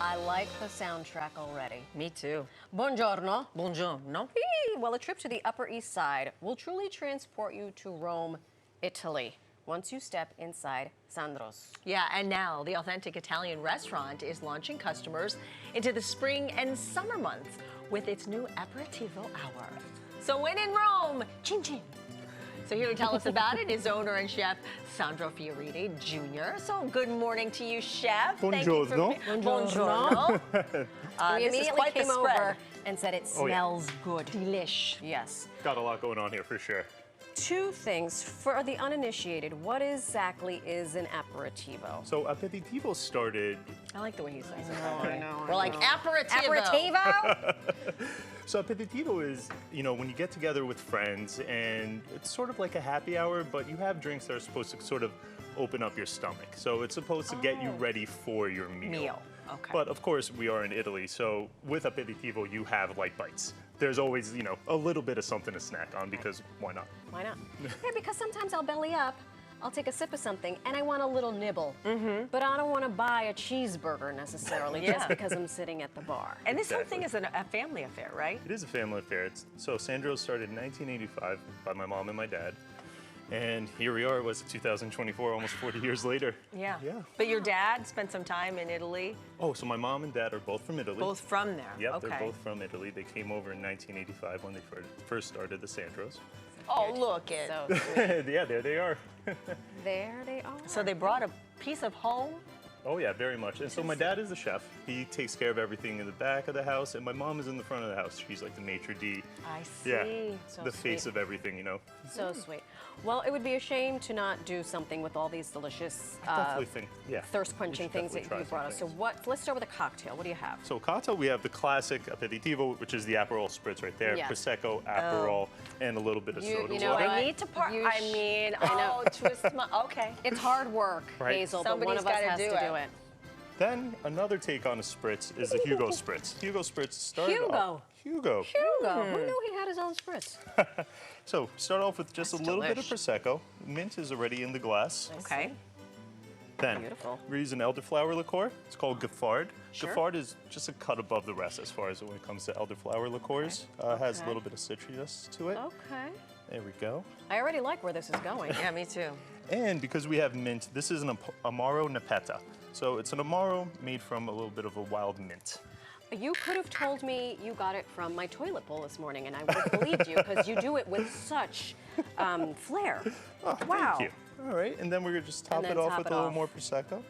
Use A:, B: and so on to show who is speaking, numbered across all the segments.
A: I like the soundtrack already.
B: Me too.
A: Buongiorno.
B: Buongiorno.
A: Well, a trip to the Upper East Side will truly transport you to Rome, Italy, once you step inside Sandro's.
B: Yeah, and now the authentic Italian restaurant is launching customers into the spring and summer months with its new Aperitivo Hour. So when in Rome, chin chin. So here to tell us about it is owner and chef Sandro Fioriti Jr. So good morning to you, Chef.
C: Buongiorno.
B: Buongiorno.
A: We immediately came over and said it smells good.
B: Delish.
A: Yes.
C: Got a lot going on here for sure.
A: Two things. For the uninitiated, what exactly is an aperitivo?
C: So Aperitivo started...
B: I like the way he says it.
A: I know.
B: We're like aperitivo.
A: Aperitivo?
C: So Aperitivo is, you know, when you get together with friends and it's sort of like a happy hour, but you have drinks that are supposed to sort of open up your stomach. So it's supposed to get you ready for your meal.
B: Okay.
C: But of course, we are in Italy, so with Aperitivo, you have light bites. There's always, you know, a little bit of something to snack on because why not?
A: Why not? Yeah, because sometimes I'll belly up, I'll take a sip of something, and I want a little nibble. But I don't want to buy a cheeseburger necessarily just because I'm sitting at the bar.
B: And this whole thing is a family affair, right?
C: It is a family affair. So Sandro started in 1985 by my mom and my dad. And here we are, it was 2024, almost 40 years later.
B: Yeah.
C: Yeah.
B: But your dad spent some time in Italy?
C: Oh, so my mom and dad are both from Italy.
B: Both from there?
C: Yep,
B: okay.
C: they're both from Italy. They came over in 1985 when they first started the Sandros.
B: Oh, look it.
A: So sweet.
C: Yeah, there they are.
A: There they are.
B: So they brought a piece of home?
C: Oh yeah, very much. And so my dad is the chef. He takes care of everything in the back of the house, and my mom is in the front of the house. She's like the maitre d'.
B: I see.
C: Yeah,
A: So
C: the
A: sweet.
C: face of everything, you know.
A: So sweet. Well, it would be a shame to not do something with all these delicious,
C: Definitely think, yeah.
A: thirst-quenching
C: We should
A: things that
C: definitely
A: you
C: try
A: brought us.
C: some
A: So
C: things.
A: let's start with a cocktail. What do you have?
C: So cocktail, we have the classic Aperitivo, which is the Aperol spritz right there.
A: Yes.
C: Prosecco, Aperol, and a little bit of soda
A: you know
C: water.
A: what?
B: I need to part.
A: You
B: I mean,
A: I know.
B: twist my. Okay.
A: It's hard work,
C: Right.
A: Hazel, but
B: Somebody's
A: one of us
B: gotta
A: has
B: do
A: to
B: it.
A: do it.
C: Then another take on a spritz is the Hugo spritz. Hugo spritz started
A: Hugo.
C: off. Hugo.
A: Hugo, who knew he had his own spritz?
C: So start off with just
B: That's
C: a little bit of
B: delish.
C: Prosecco. Mint is already in the glass.
B: Okay.
C: Then
A: Beautiful.
C: we're using elderflower liqueur. It's called Gaffard.
A: Sure.
C: Gaffard is just a cut above the rest as far as when it comes to elderflower liqueurs. Has a little bit of citrus to it.
A: Okay.
C: There we go.
A: I already like where this is going.
B: Yeah, me too.
C: And because we have mint, this is an Amaro Nepeta. So it's an Amaro made from a little bit of a wild mint.
A: You could have told me you got it from my toilet bowl this morning, and I would have believed you because you do it with such flair.
C: Oh,
A: Wow.
C: Thank you. All right, and then we're gonna just top
A: then
C: it off
A: top
C: with
A: it
C: a little
A: off.
C: more Prosecco.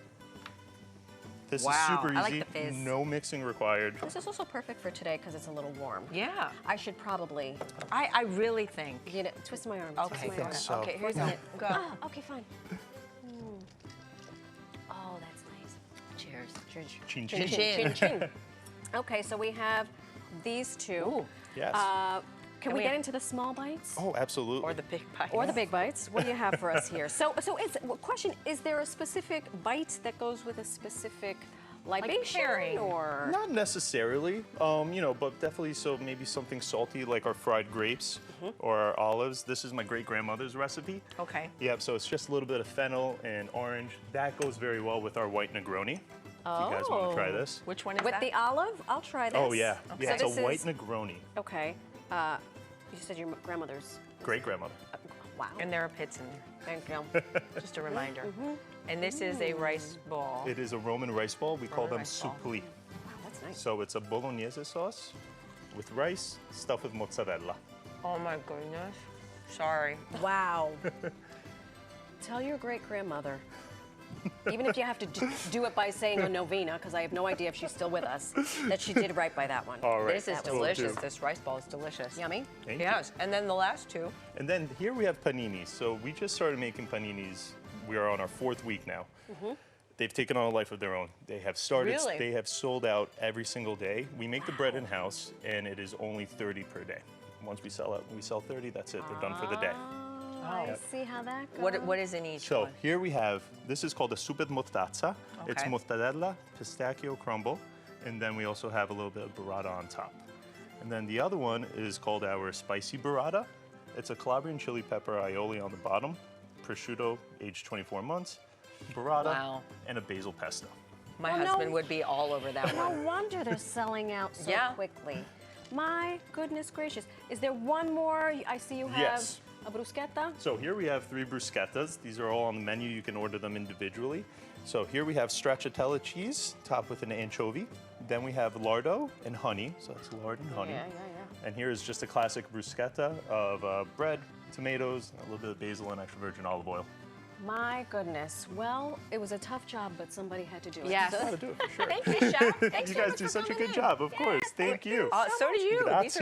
C: This
B: Wow,
C: is super
B: I like
C: easy.
B: the fizz.
C: No mixing required.
A: This is also perfect for today because it's a little warm.
B: Yeah.
A: I should probably,
B: I really think.
A: you know, twist my arm.
B: Okay.
A: Twist my arm.
C: so.
B: Okay. Here's it. Go.
A: Ah, okay, fine. Oh, that's nice.
B: Cheers.
A: Cheers.
C: Chin
B: Chin
C: chin.
B: chin.
A: Chin chin. Okay, so we have these two.
B: Ooh.
C: Yes.
A: Can we get into the small bites?
C: Oh, absolutely.
B: Or the big bite.
A: Or the big bites. What do you have for us here? So question, is there a specific bite that goes with a specific libation
B: pairing.
A: or?
C: Not necessarily, you know, but definitely so maybe something salty like our fried grapes or our olives. This is my great-grandmother's recipe.
B: Okay.
C: Yep, so it's just a little bit of fennel and orange. That goes very well with our white Negroni. If you guys want to try this.
B: Which one is
A: With
B: that?
A: the olive? I'll try this.
C: Oh, yeah. Yeah,
A: So
C: it's
A: this
C: a white
A: is-
C: Negroni.
A: Okay. You said your grandmother's.
C: Great-grandmother.
A: Wow.
B: And there are pits in there.
A: Thank you.
B: Just a reminder. And this is a rice ball.
C: It is a Roman rice ball. We call
B: Roman
C: them
B: rice ball.
C: supli.
A: Wow, that's nice.
C: So it's a bolognese sauce with rice stuffed with mozzarella.
B: Oh my goodness. Sorry.
A: Wow. Tell your great-grandmother, even if you have to do it by saying a novena, because I have no idea if she's still with us, that she did right by that one.
C: All right.
B: This is
C: Will
B: delicious.
C: do.
B: This rice ball is delicious.
A: Yummy?
C: Thank you.
B: Yes. And then the last two.
C: And then here we have paninis. So we just started making paninis. We are on our 4th week now. They've taken on a life of their own. They have started,
B: Really?
C: they have sold out every single day. We make the bread in-house, and it is only 30 per day. Once we sell 30, that's it. They're done for the day.
A: Oh, I see how that goes.
B: What is in each
C: So
B: one?
C: here we have, this is called a soupe de mozzarella. It's
B: Okay.
C: mozzarella, pistachio crumble, and then we also have a little bit of burrata on top. And then the other one is called our spicy burrata. It's a Calabrian chili pepper aioli on the bottom, prosciutto aged 24 months, burrata,
B: Wow.
C: and a basil pesto.
B: My
A: Well, no-
B: husband would be all over that
A: No
B: one.
A: wonder they're selling out so
B: Yeah.
A: quickly. My goodness gracious. Is there one more? I see you have
C: Yes.
A: a bruschetta.
C: So here we have 3 bruschettas. These are all on the menu. You can order them individually. So here we have stracciatella cheese, topped with an anchovy. Then we have lardo and honey. So that's lard and honey.
A: Yeah.
C: And here is just a classic bruschetta of bread, tomatoes, a little bit of basil and extra virgin olive oil.
A: My goodness. Well, it was a tough job, but somebody had to do it.
B: Yes.
C: Gotta do it for sure.
B: Thank you, Chef. Thanks
C: You
B: so
C: guys
B: much
C: do
B: for
C: such a
B: coming
C: good
B: in.
C: job, of course. Thank you.
B: So do you. These are